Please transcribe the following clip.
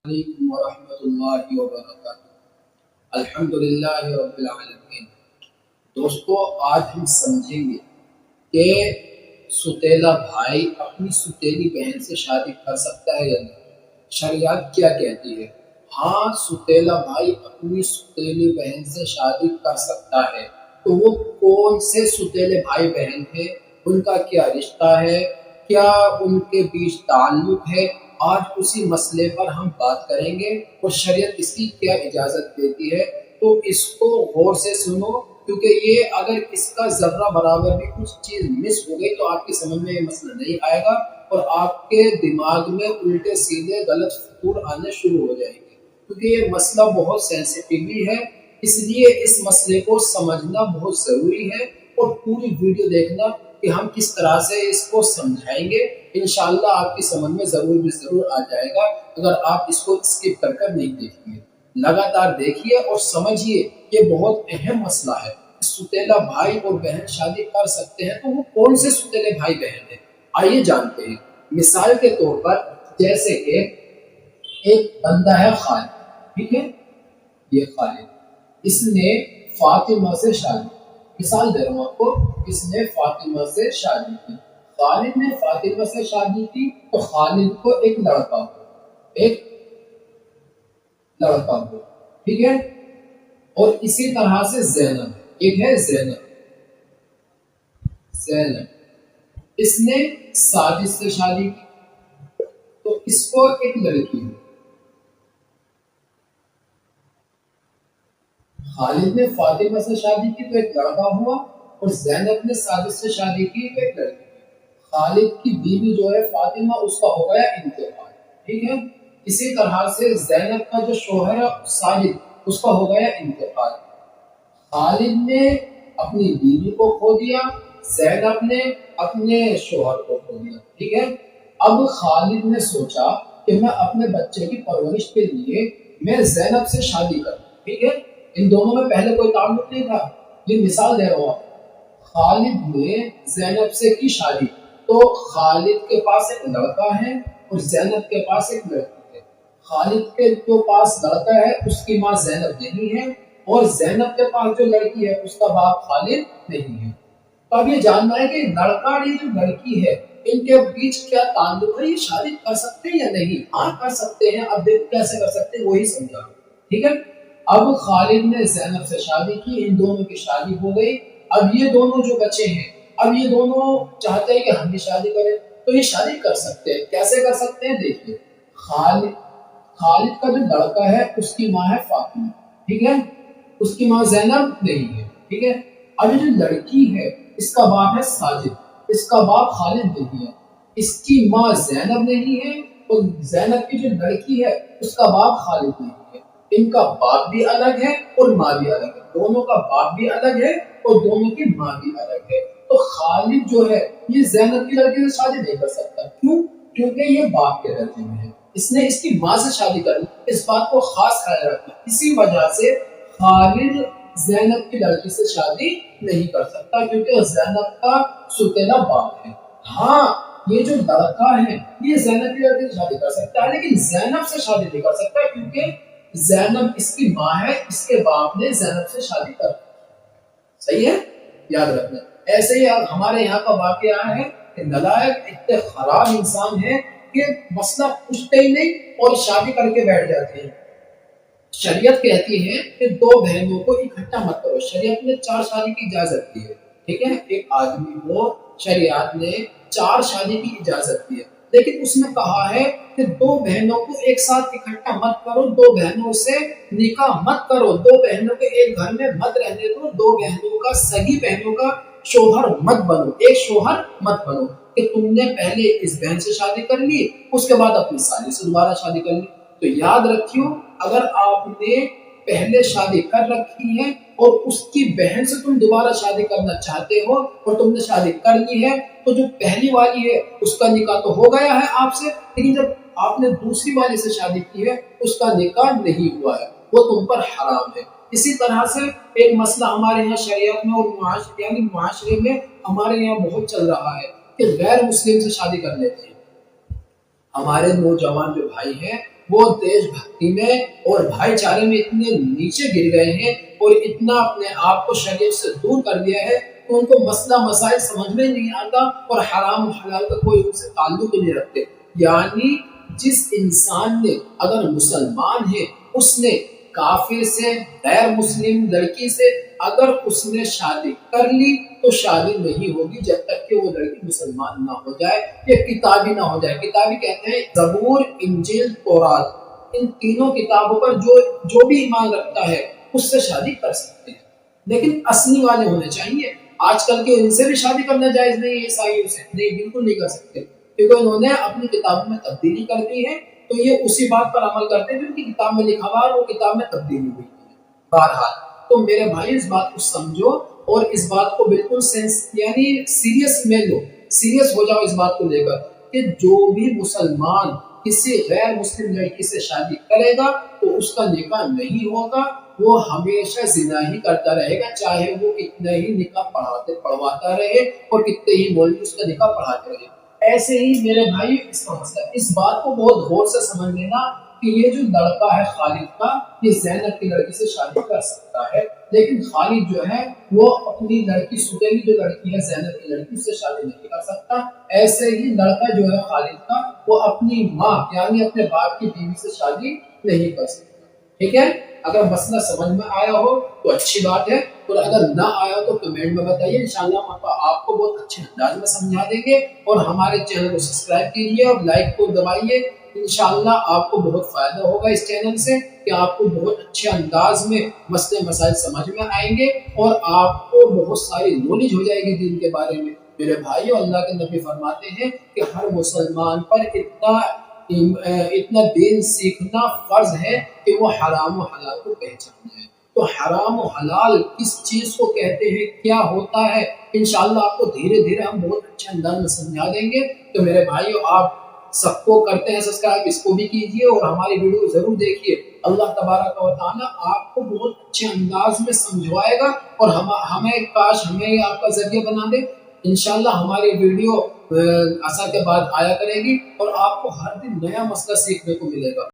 علیکم ورحمۃ اللہ وبرکاتہ۔ الحمدللہ رب العالمین۔ دوستو، آج ہم سمجھیں گے کہ ستیلا بھائی اپنی ستیلی بہن سے شادی کر سکتا ہے یا نہیں، شریعت کیا کہتی ہے۔ ہاں، ستیلا بھائی اپنی ستیلی بہن سے شادی کر سکتا ہے۔ تو وہ کون سے ستیلے بھائی بہن ہیں، ان کا کیا رشتہ ہے، کیا ان کے بیچ تعلق ہے، آج اسی مسئلے پر ہم بات کریں گے اور شریعت اس کی کیا اجازت دیتی ہے۔ تو اس کو غور سے سنو، کیونکہ یہ اگر اس کا ذرہ برابر بھی کچھ چیز مس ہو گئی تو آپ کی سمجھ میں یہ مسئلہ نہیں آئے گا اور آپ کے دماغ میں الٹے سیدھے غلط فطور آنے شروع ہو جائیں گے، کیونکہ یہ مسئلہ بہت سینسیٹیو بھی ہے۔ اس لیے اس مسئلے کو سمجھنا بہت ضروری ہے اور پوری ویڈیو دیکھنا کہ ہم کس طرح سے اس کو سمجھائیں گے۔ انشاءاللہ آپ کی سمجھ میں ضرور آ جائے گا اگر آپ اس کو اسکپ کر نہیں دیکھیں گے۔ لگاتار دیکھیے اور سمجھیے، یہ بہت اہم مسئلہ ہے۔ ستیلا بھائی اور بہن شادی کر سکتے ہیں، تو وہ کون سے ستیلے بھائی بہن ہیں، آئیے جانتے ہیں۔ مثال کے طور پر جیسے کہ ایک بندہ ہے خالد، ٹھیک ہے، یہ خالد، اس نے فاطمہ سے شادی، مثال دے رہا ہوں آپ کو، اس نے فاطمہ سے شادی کی۔ خالد نے فاطمہ سے شادی کی تو خالد کو ایک لڑکا ہو، ٹھیک ہے، اور اسی طرح سے زینب، ایک ہے زینب اس نے ساجد سے شادی کی تو اس کو ایک لڑکی ہے۔ خالد نے فاطمہ سے شادی کی تو ایک لڑکا ہوا، اور زینب نے ساجد سے شادی کی تو ایک لڑکی۔ خالد کی بیوی جو ہے فاطمہ، اس کا ہو گیا انتقال، ٹھیک ہے۔ اسی طرح سے زینب کا جو شوہر ہے ساجد، اس کا ہو گیا انتقال۔ خالد نے اپنی بیوی کو کھو دیا، زینب نے اپنے شوہر کو کھو دیا، ٹھیک ہے۔ اب خالد نے سوچا کہ میں اپنے بچے کی پرورش کے لیے میں زینب سے شادی کروں، ٹھیک ہے۔ ان دونوں میں پہلے کوئی تعلق نہیں تھا، یہ مثال دے رہا ہوں۔ خالد نے زینب سے کی شادی تو خالد کے پاس ایک لڑکا ہے اور زینب کے پاس ایک لڑکی ہے۔ خالد کے جو پاس لڑکا ہے اس کی ماں زینب نہیں ہے، اور زینب کے پاس جو لڑکی ہے اس کا باپ خالد نہیں ہے۔ تو اب یہ جاننا ہے کہ لڑکا اور یہ جو لڑکی ہے، ان کے بیچ کیا تعلق ہے، یہ شادی کر سکتے ہیں یا نہیں؟ ہاں کر سکتے ہیں۔ اب دیکھو کیسے کر سکتے ہیں، وہی سمجھا، ٹھیک ہے۔ اب خالد نے زینب سے شادی کی، ان دونوں کی شادی ہو گئی۔ اب یہ دونوں جو بچے ہیں، اب یہ دونوں چاہتے ہیں کہ ہم بھی شادی کریں، تو یہ شادی کر سکتے ہیں۔ کیسے کر سکتے ہیں، دیکھیے، خالد کا جو لڑکا ہے اس کی ماں ہے فاطمہ، ٹھیک ہے، اس کی ماں زینب نہیں ہے، ٹھیک ہے۔ اب یہ جو لڑکی ہے اس کا باپ ہے ساجد، اس کا باپ خالد نہیں ہے، اس کی ماں زینب نہیں ہے، اور زینب کی جو لڑکی ہے اس کا باپ خالد نہیں ہے۔ ان کا باپ بھی الگ ہے اور ماں بھی الگ ہے، دونوں کا باپ بھی الگ ہے اور دونوں کی ماں بھی الگ ہے۔ تو خالد جو ہے یہ زینب کی لڑکی سے شادی نہیں کر سکتا، کیوں؟ کیونکہ یہ باپ کے درجے میں ہے، اس نے اس کی ماں سے شادی کرنی، اس بات کو خاص خیال رکھنا۔ اسی وجہ سے خالد زینب کی لڑکی سے شادی نہیں کر سکتا، کیونکہ زینب کا ستیلا باپ ہے۔ ہاں، یہ جو لڑکا ہے یہ زینب کی لڑکی سے شادی کر سکتا ہے، لیکن زینب سے شادی نہیں کر سکتا، کیونکہ زینب اس کی ماں ہے، اس کے باپ نے زینب سے شادی کر، صحیح ہے، یاد رکھنا۔ ایسے ہی ہمارے یہاں کا واقعہ ہے کہ نلائق اتنے خراب انسان ہے کہ مسئلہ پوچھتے ہی نہیں اور شادی کر کے بیٹھ جاتے ہیں۔ شریعت کہتی ہے کہ دو بہنوں کو اکٹھا مت کرو، شریعت نے 4 شادی کی اجازت دی ہے، ٹھیک ہے۔ ایک آدمی کو شریعت نے 4 شادی کی اجازت دی ہے، لیکن اس نے کہا ہے کہ 2 بہنوں کو ایک ساتھ اکٹھا مت کرو، 2 بہنوں سے نکاح مت کرو، 2 بہنوں کے ایک گھر میں مت رہنے دو، 2 بہنوں کا، سگی بہنوں کا شوہر مت بنو، ایک شوہر مت بنو کہ تم نے پہلے اس بہن سے شادی کر لی، اس کے بعد اپنی سالی سے دوبارہ شادی کر لی۔ تو یاد رکھیو، اگر آپ نے پہلے شادی کر رکھی ہے اور اس کی بہن سے تم دوبارہ شادی کرنا چاہتے ہو اور تم نے شادی کر لی ہے، تو جو پہلی والی ہے اس کا نکاح تو ہو گیا ہے آپ سے، لیکن جب آپ نے دوسری والی سے شادی کی ہے اس کا نکاح نہیں ہوا ہے، وہ تم پر حرام ہے۔ اسی طرح سے ایک مسئلہ ہمارے یہاں شریعت میں اور معاشرے میں ہمارے یہاں بہت چل رہا ہے کہ غیر مسلم سے شادی کر لیتے ہیں۔ ہمارے نوجوان جو بھائی ہیں وہ دیش بھکتی میں اور بھائی چارے میں اتنے نیچے گر گئے ہیں اور اتنا اپنے آپ کو شریعت سے دور کر دیا ہے کہ ان کو مسئلہ مسائل سمجھ میں نہیں آتا اور حرام و حلال کا کوئی ان سے تعلق ہی نہیں رکھتے. یعنی جس انسان نے اگر مسلمان ہے اس نے کافر سے غیر مسلم لڑکی سے اگر اس نے شادی کر لی تو شادی نہیں ہوگی جب تک کہ وہ لڑکی مسلمان نہ ہو جائے یا کتابی نہ ہو جائے. کتابی کہتے ہیں زبور، انجیل، تورات، ان تینوں کتابوں پر جو بھی ایمان رکھتا ہے اس سے شادی کر سکتے ہیں، لیکن اصلی والے ہونے چاہیے. آج کل کے ان سے بھی شادی کرنا جائز نہیں ہے، عیسائیوں سے نہیں، بالکل نہیں کر سکتے، کیونکہ انہوں نے اپنی کتابوں میں تبدیلی کر دی ہے تو یہ اسی بات پر عمل کرتے ہیں جو ان کی کتاب میں لکھا ہوا ہے، وہ کتاب میں تبدیلی ہوئی ہے. بہرحال تو میرے بھائی اس بات کو سمجھو اور اس بات کو بالکل یعنی سیریس میں لو، سیریس ہو جاؤ اس بات کو لے کر کہ جو بھی مسلمان کسی غیر مسلم لڑکی سے شادی کرے گا تو اس کا نکاح نہیں ہوگا، وہ ہمیشہ زنا ہی کرتا رہے گا، چاہے وہ کتنے ہی نکاح پڑھواتا رہے اور کتنے ہی مولوی اس کا نکاح پڑھاتے رہے. ایسے ہی میرے بھائی اس کا مسئلہ، اس بات کو بہت غور سے سمجھ لینا کہ یہ جو لڑکا ہے خالد کا، یہ زینب کی لڑکی سے شادی کر سکتا ہے، لیکن خالد جو ہے وہ اپنی لڑکی سوتیلی جو لڑکی ہے زینب کی لڑکی سے شادی نہیں کر سکتا. ایسے ہی لڑکا جو ہے خالد کا وہ اپنی ماں یعنی اپنے باپ کی بیوی سے شادی نہیں کر سکتا. ٹھیک ہے، اگر مسئلہ سمجھ میں آیا ہو تو اچھی بات ہے، اور اگر نہ آیا تو کمنٹ میں بتائیے، انشاءاللہ ہم آپ کو بہت اچھے انداز میں سمجھا دیں گے. اور ہمارے چینل کو سبسکرائب کیجیے اور لائک کو دبائیے. انشاءاللہ آپ کو بہت فائدہ ہوگا اس چینل سے کہ آپ کو بہت اچھے انداز میں مسئلے مسائل سمجھ میں آئیں گے اور آپ کو بہت ساری نالج ہو جائے گی دین کے بارے میں. میرے بھائیو، اللہ کے نبی فرماتے ہیں کہ ہر مسلمان پر اتنا دین سیکھنا فرض ہے کہ وہ حرام و حلال کو پہچانے. تو حرام و حلال کس چیز کو کہتے ہیں، کیا ہوتا ہے، انشاءاللہ آپ کو دھیرے دھیرے ہم بہت اچھے انداز میں سمجھا دیں گے. تو میرے بھائیو، آپ سب کو کرتے ہیں سبسکرائب، اس کو بھی کیجیے اور ہماری ویڈیو ضرور دیکھیے. اللہ تبارک و تعالیٰ آپ کو بہت اچھے انداز میں سمجھوائے گا اور ہمیں آپ کا ذریعہ بنا دے. انشاءاللہ ہماری ویڈیو عصر کے بعد آیا کرے گی اور آپ کو ہر دن نیا مسئلہ سیکھنے کو ملے گا.